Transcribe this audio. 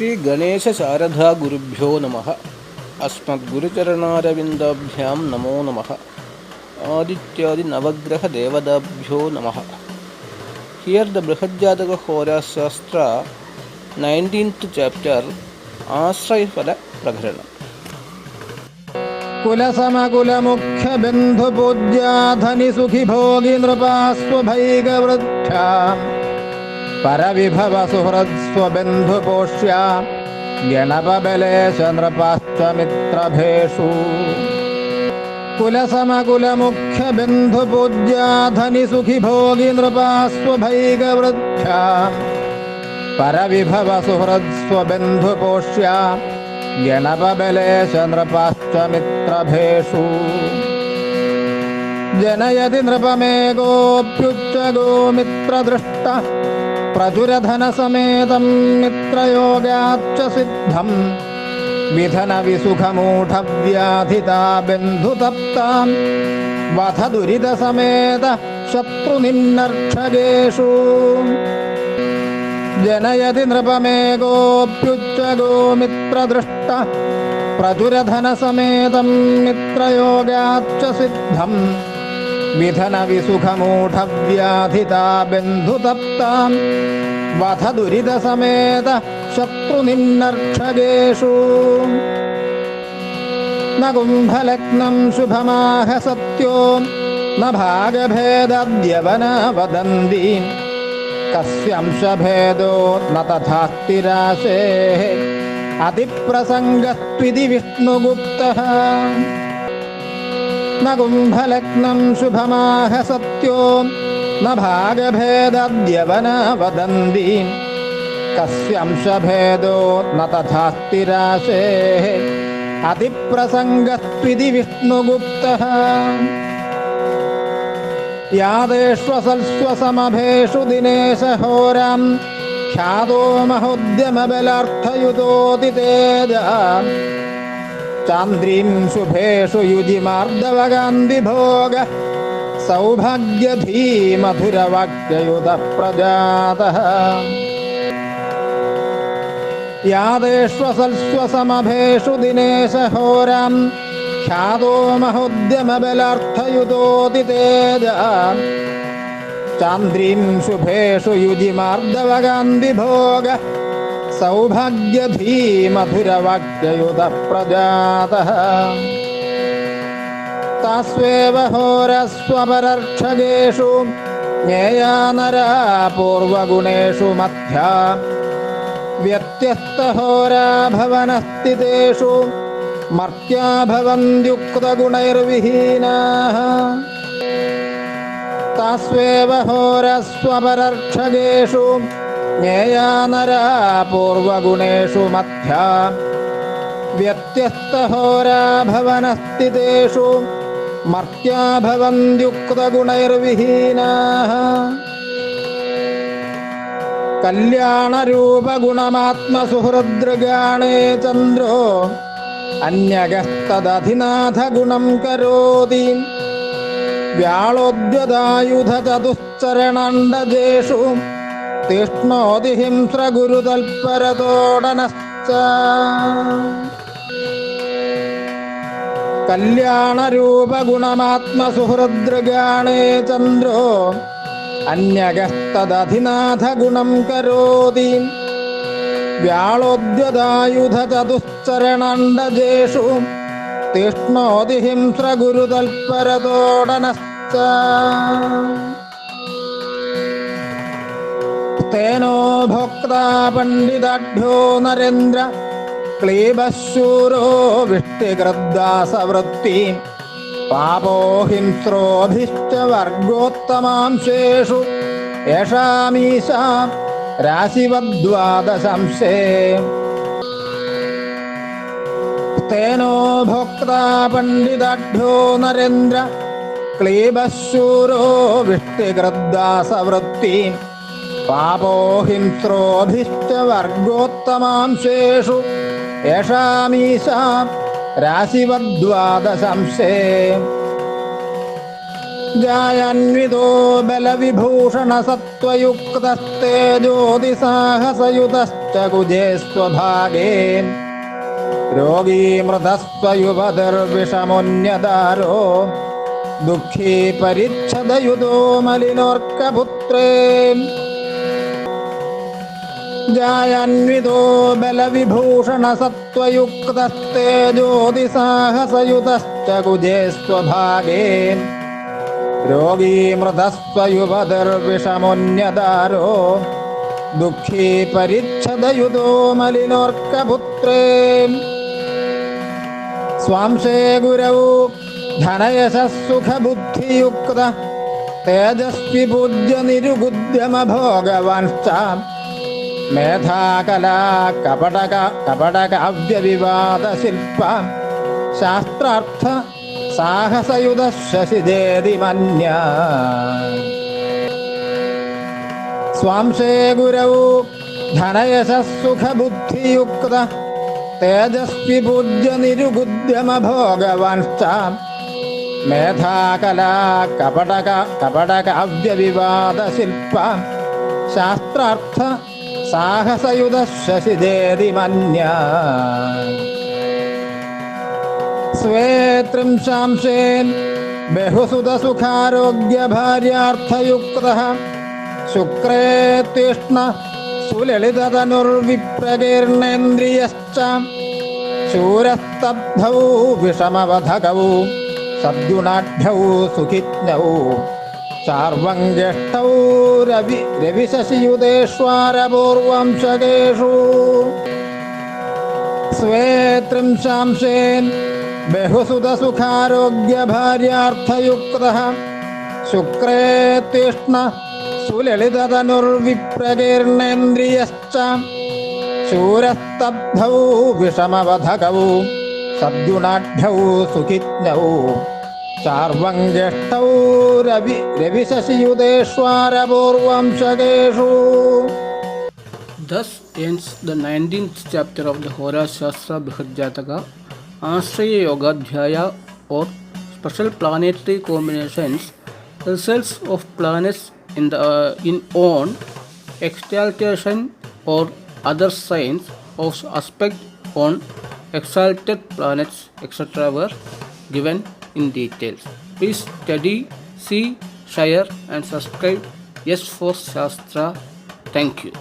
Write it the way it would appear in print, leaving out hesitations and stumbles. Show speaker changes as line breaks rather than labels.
श्री गणेश शारदा गुरुभ्यो नमः। अस्मद्गुरुचरणारविन्दाभ्यां नमो नमः। आदित्यादि नवग्रह देवताभ्यो नमः। Here the Brihajataka Hora Shastra 19th chapter Ashrayafala Prakarana.
कुलसमकुलमुख्य बन्धुपूज्या धनि सुखि भोगि नृपास्वभैगवृद्ध्या परविभव सुहृत्स्वबन्धुपोष्या गणपबलेश नृपाश्च मित्रभेषु। कुलसमकुलमुख्य बन्धुपूज्या धनि सुखि भोगि नृपास्वभैगवृद्ध्या परविभव सुहृत्स्वबन्धुपोष्या गणपबलेश नृपाश्च मित्रभेषु। जनयति नृपमेकोऽप्युच्च गोमित्रदृष्टा प्रचुरधनसमेतं मित्रयोगाच्च सिद्धं विधन विसुखमूढव्याधिता बन्धुतप्तां वध दुरितसमेत शत्रुनिन्नर्क्षगेषु। जनयति नृपमेकोऽप्युच्च गोमित्रदृष्टा प्रचुरधनसमेतं मित्रयोगाच्च सिद्धं विधन विसुखमूढव्याधिता बन्धुतप्तां वध दुरितसमेत शत्रुनिन्नर्क्षगेषु। न कुम्भलग्नं शुभमाह सत्यो न भागभेदद्यवना वदन्ति कस्यांशभेदो न तथास्तिराशेः अतिप्रसङ्गस्त्विति विष्णुगुप्तः। न कुम्भलग्नं शुभमाह सत्यो न भागभेदद्यवना वदन्ति कस्यांशभेदो न तथास्तिराशेः अतिप्रसङ्गस्त्विति विष्णुगुप्तः। यादेष्वसल्स्वसमभेषु दिनेश होरां ख्यातो महोद्यमबलार्थयुतोऽति तेजा चान्द्रीं शुभेषु युजिमार्दवगान्धिभोग सौभाग्यधीमधुरवाक्ययुतः प्रजातः। यादेष्वसल्स्वसमभेषु दिनेश होरां ख्यातो महोद्यमबलार्थयुतोऽति तेजा चान्द्रीं शुभेषु युजिमार्दवगान्धिभोग सौभाग्यधीमधुरवाक्ययुतः प्रजातः। तास्वेव होरस्वपरर्क्षगेषु ज्ञेया नरा पूर्वगुणेषु मध्या व्यत्यस्तहोरा भवनस्थितेषु मर्त्या भवन्त्युक्तगुणैर्विहीनाः। तास्वेव होरस्वपरर्क्षगेषु ज्ञेया नरा पूर्वगुणेषु मध्या व्यत्यस्तहोरा भवनस्थितेषु मर्त्या भवन्त्युक्तगुणैर्विहीनाः। कल्याणरूपगुणमात्मसुहृदृगाणे चन्द्रो अन्यगस्तदधिनाथगुणं करोति व्याळोद्यदायुधचतुश्चरणाण्डजेषु तीक्ष्णोति हिंस्रगुरुतल्परतोडनश्च। कल्याणरूपगुणमात्मसुहृदृगाणे चन्द्रो अन्यगस्तदधिनाथगुणं करोति व्याळोद्यदायुधचतुश्चरणाण्डजेषु तीक्ष्णोति हिंस्रगुरुतल्परतोडनश्च। तेनो भोक्ता पण्डिताढ्यो नरेन्द्र क्लीबः शूरो विष्टिकृद्दासवृत्ति पापो हिंस्रोऽभिश्च वर्गोत्तमांशेषु येषामीशा राशिवद्वादशांशे। तेनो भोक्ता पण्डिताढ्यो नरेन्द्र क्लीबः शूरो विष्टिकृद्दासवृत्ति पापो हिंस्रोऽभिश्च वर्गोत्तमांशेषु येषामीशा राशिवद्वादशांशे। जायान्वितो बलविभूषणसत्त्वयुक्तस्तेजोदिसाहसयुतश्च कुजे स्वभागे रोगी मृतस्वयुपतिर्विषमुन्यदारो दुःखी परिच्छदयुतो मलिनोऽर्कपुत्रे जायान्वितो बलविभूषणसत्त्वयुक्तस्तेजोदिसाहसयुतश्च कुजे स्वभागे रोगी मृतस्वयुपतिर्विषमुन्यदारो दुःखी परिच्छदयुतो मलिनोऽर्कपुत्रे स्वांशे गुरौ धनयशस्सुखबुद्धियुक्त तेजस्वी पूज्य निरुगुद्यमभोगवांश्च मेधाकला कपटकाव्यविवादशिल्प शास्त्रार्थ साहसयुधः शशिदेदि मन्या स्वांशे गुरौ धनयशस्सुखबुद्धियुक्त तेजस्वी पूज्य निरुगुद्यमभोगवांश्च मेधाकला कपटकाव्यविवादशिल्प शास्त्रार्थ साहसयुधः शशिदेदि मन्या स्वे त्रिंशांशेन् बहुसुतसुखारोग्यभार्यार्थयुक्तः शुक्रे तीक्ष्ण सुललिततनुर्विप्रकीर्णेन्द्रियश्च शूरस्तब्धौ विषमवधकौ सद्गुणाढ्यौ सुखिज्ञौ चार्वङ्ग्यष्टौ रविशशियुतेष्वारपूर्वंशकेषु स्वे त्रिंशांशेन् बहुसुतसुखारोग्यभार्यार्थयुक्तः शुक्रे तीक्ष्ण सुललिततनुर्विप्रकीर्णेन्द्रियश्च शूरस्तब्धौ विषमवधकौ सद्गुणाढ्यौ सुखिज्ञौ चार्वङ्ग्यष्टौ रविशशियुतेष्वारपूर्वंशकेषु.
Thus ends the 19th chapter of the Horas Shastra Brihadjataka, Ashraya Yogadhyaya or special planetary combinations, results of planets in on exaltation or other signs of aspect on exalted planets, etc. were given in details. Please study, see, share and subscribe. Yes for Shastra. Thank you.